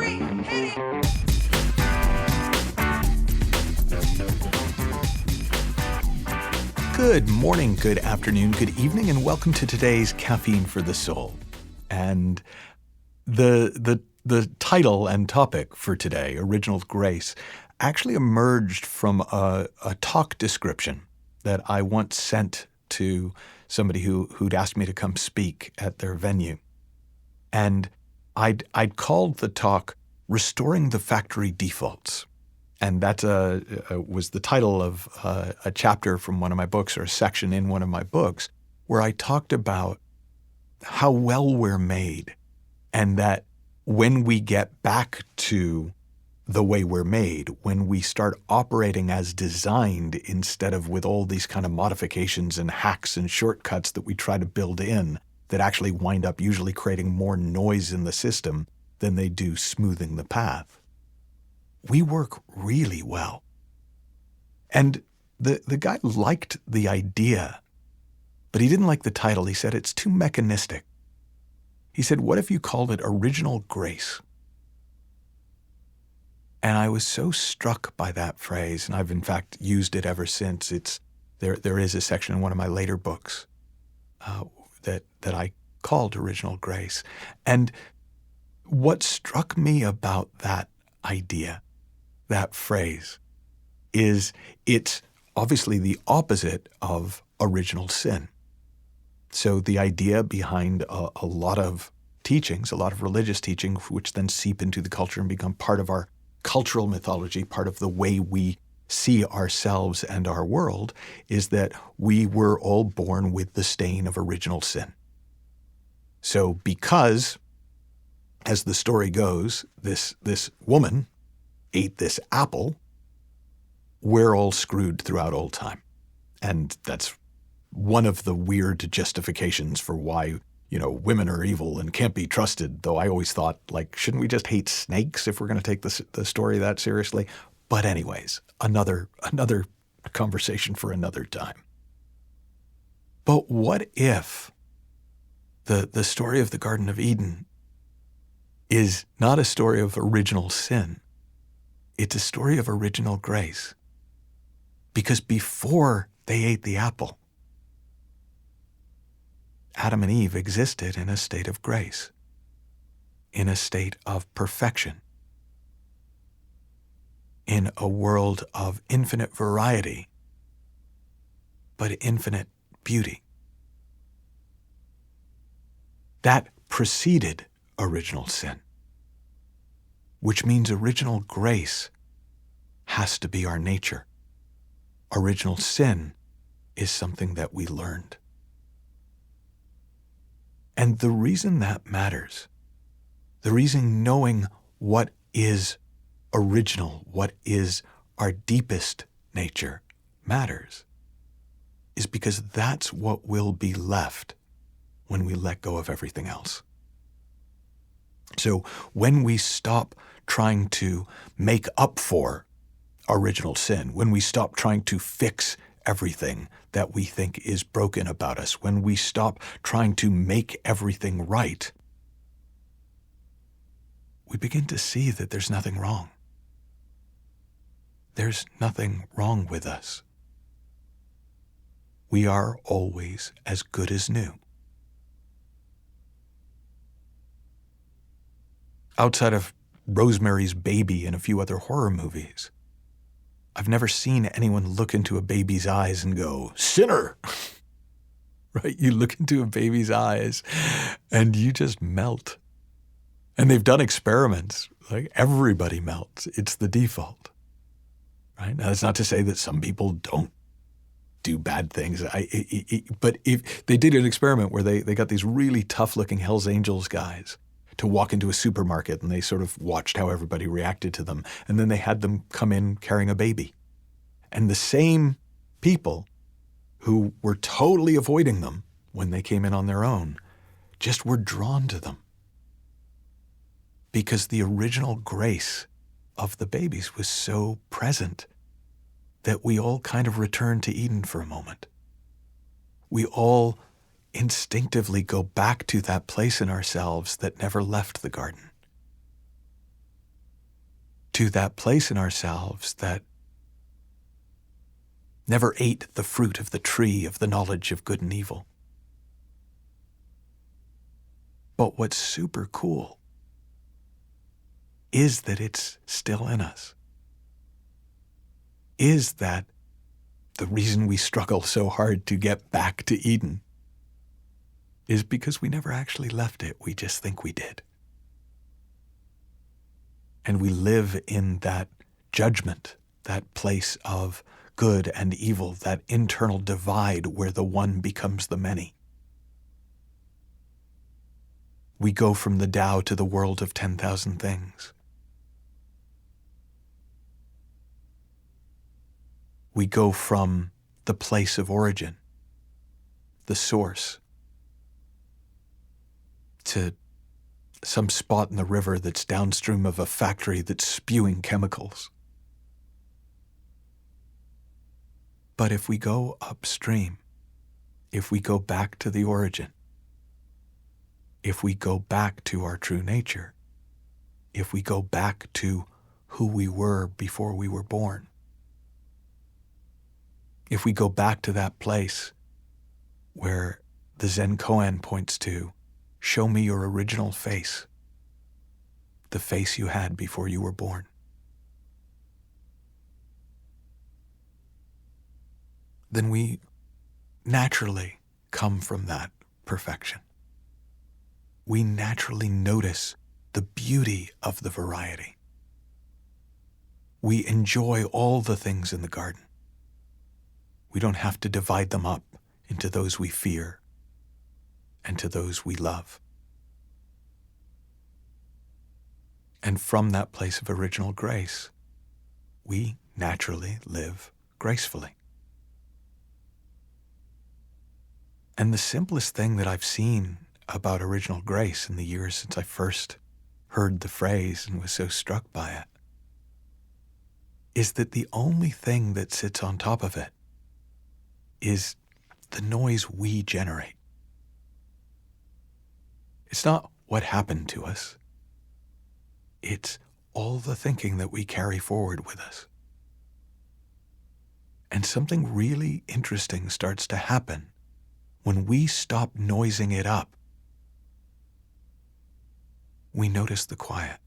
3, hit it! Good morning, good afternoon, good evening, and welcome to today's Caffeine for the Soul. And the title and topic for today, Original Grace, actually emerged from a talk description that I once sent to somebody who'd asked me to come speak at their venue. And I'd called the talk Restoring the Factory Defaults. And that was the title of a chapter from one of my books, or a section in one of my books, where I talked about how well we're made, and that when we get back to the way we're made, when we start operating as designed instead of with all these kind of modifications and hacks and shortcuts that we try to build in that actually wind up usually creating more noise in the system than they do smoothing the path, we work really well. And the guy liked the idea, but he didn't like the title. He said, it's too mechanistic. He said, what if you called it Original Grace? And I was so struck by that phrase, and I've in fact used it ever since. There is a section in one of my later books that I called Original Grace. And what struck me about that idea, that phrase, is it's obviously the opposite of original sin. So the idea behind a lot of teachings, a lot of religious teaching, which then seep into the culture and become part of our cultural mythology, part of the way we see ourselves and our world, is that we were all born with the stain of original sin. So because, as the story goes, this woman ate this apple, we're all screwed throughout all time. And that's one of the weird justifications for why, women are evil and can't be trusted, though I always thought, shouldn't we just hate snakes if we're going to take the story that seriously? But anyways, another conversation for another time. But what if the story of the Garden of Eden is not a story of original sin? It's a story of original grace. Because before they ate the apple, Adam and Eve existed in a state of grace, in a state of perfection, in a world of infinite variety, but infinite beauty. That preceded original sin, which means original grace has to be our nature. Original sin is something that we learned. And the reason that matters, the reason knowing what is original, what is our deepest nature matters, is because that's what will be left when we let go of everything else. So when we stop trying to make up for original sin, when we stop trying to fix everything that we think is broken about us, when we stop trying to make everything right, we begin to see that there's nothing wrong. There's nothing wrong with us. We are always as good as new. Outside of Rosemary's Baby and a few other horror movies, I've never seen anyone look into a baby's eyes and go, sinner! Right? You look into a baby's eyes and you just melt. And they've done experiments. Everybody melts. It's the default. Right? Now, that's not to say that some people don't do bad things. But if they did an experiment where they got these really tough-looking Hells Angels guys to walk into a supermarket, and they sort of watched how everybody reacted to them. And then they had them come in carrying a baby. And the same people who were totally avoiding them when they came in on their own just were drawn to them. Because the original grace of the babies was so present that we all kind of returned to Eden for a moment. We all instinctively go back to that place in ourselves that never left the garden. to that place in ourselves that never ate the fruit of the tree of the knowledge of good and evil. But what's super cool is that it's still in us. Is that the reason we struggle so hard to get back to Eden is because we never actually left it. We just think we did. And we live in that judgment, that place of good and evil, that internal divide where the one becomes the many. We go from the Tao to the world of 10,000 things. We go from the place of origin, the source, to some spot in the river that's downstream of a factory that's spewing chemicals. But if we go upstream, if we go back to the origin, if we go back to our true nature, if we go back to who we were before we were born, if we go back to that place where the Zen koan points to, show me your original face, the face you had before you were born, then we naturally come from that perfection. We naturally notice the beauty of the variety. We enjoy all the things in the garden. We don't have to divide them up into those we fear and to those we love. And from that place of original grace, we naturally live gracefully. And the simplest thing that I've seen about original grace in the years since I first heard the phrase and was so struck by it is that the only thing that sits on top of it is the noise we generate. It's not what happened to us. It's all the thinking that we carry forward with us. And something really interesting starts to happen when we stop noising it up. We notice the quiet.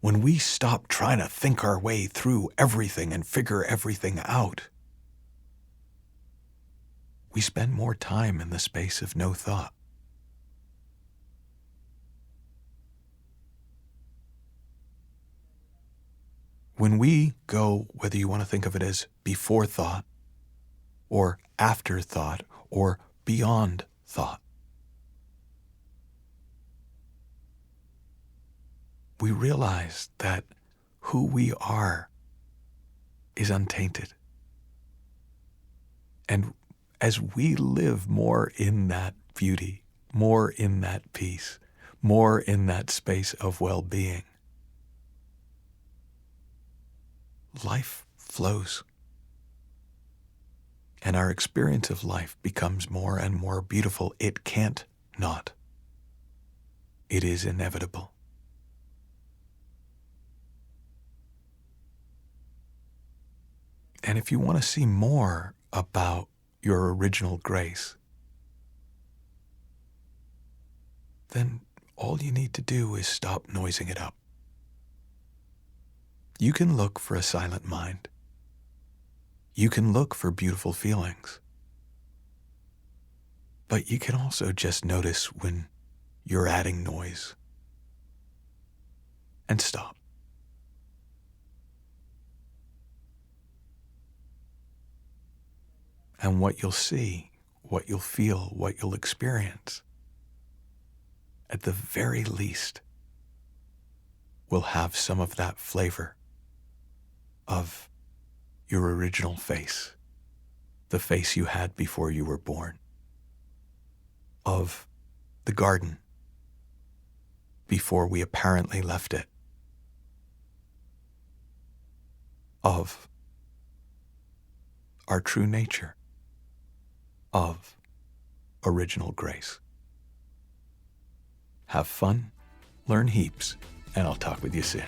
When we stop trying to think our way through everything and figure everything out, we spend more time in the space of no thought. When we go, whether you want to think of it as before thought, or after thought, or beyond thought, we realize that who we are is untainted. And as we live more in that beauty, more in that peace, more in that space of well-being, life flows. And our experience of life becomes more and more beautiful. It can't not. It is inevitable. And if you want to see more about your original grace, then all you need to do is stop noising it up. You can look for a silent mind. You can look for beautiful feelings. But you can also just notice when you're adding noise and stop. And what you'll see, what you'll feel, what you'll experience, at the very least, will have some of that flavor of your original face, the face you had before you were born, of the garden before we apparently left it, of our true nature, of original grace. Have fun, learn heaps, and I'll talk with you soon.